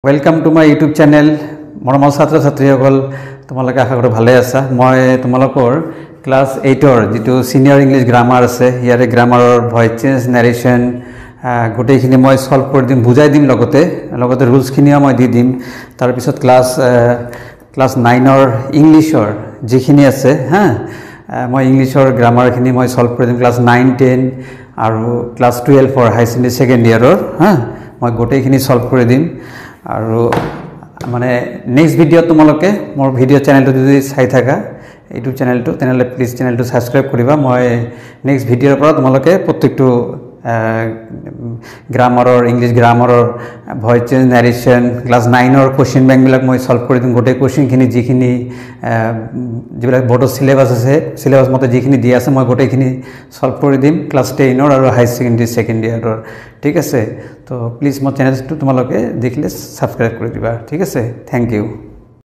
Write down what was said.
welcome to my YouTube channel মৰমৰ ছাত্ৰ ছাত্ৰীসকল তোমালোকে আশা কৰোঁ ভালে আছা মই তোমালোকৰ ক্লাছ 8ৰ যেটো সিনিয়ৰ ইংলিশ গ্ৰামাৰ আছে ইয়াৰে গ্ৰামাৰৰ ভয়েস চেঞ্জ নাৰেশন গোটেইখিনি মই সলভ কৰি দিম বুজাই দিম লগতে ৰুলছ খিনিও মই দি দিম তাৰ পিছত ক্লাছ 9ৰ ইংলিশৰ যিখিনি আছে মই ইংলিশৰ গ্ৰামাৰখিনি মই সলভ কৰি দিম ক্লাছ 9 10 আৰু class 12 for high secondary second ইয়াৰৰ মই গোটেইখিনি সলভ কৰি দিম আৰু মানে নেক্সট ভিডিও তোমালোকে মোৰ ভিডিও চেনেলটো যদি চাই থাকা ইউটিউব চেনেলটো তেনেহলে প্লিজ চেনেলটো সাবস্ক্ৰাইব কৰিবা মই নেক্সট ভিডিওৰ পৰা তোমালোকে প্ৰত্যেকটো গ্ৰামাৰৰ ইংলিশ গ্ৰামাৰৰ ভয়েস চেঞ্জ নাৰেশন ক্লাছ 9ৰ কোশ্চেন বেংক বিলাক মই সলভ কৰি দিম গোটেই কোশ্চেন খিনি যিখিনি যিবিলাক বৰ্ডৰ সিলেবাস আছে সিলেবাস মতে যিখিনি দিয়া আছে মই গোটেইখিনি সলভ কৰি দিম ক্লাছ 10ৰ আৰু হাই সেকেন্ডাৰী সেকেন্ড ইয়াৰৰ ঠিক আছে তো প্লিজ মোৰ চেনেলটো তোমালোকে দেখিলে সাবস্ক্ৰাইব কৰি দিবা ঠিক আছে থ্যাংক ইউ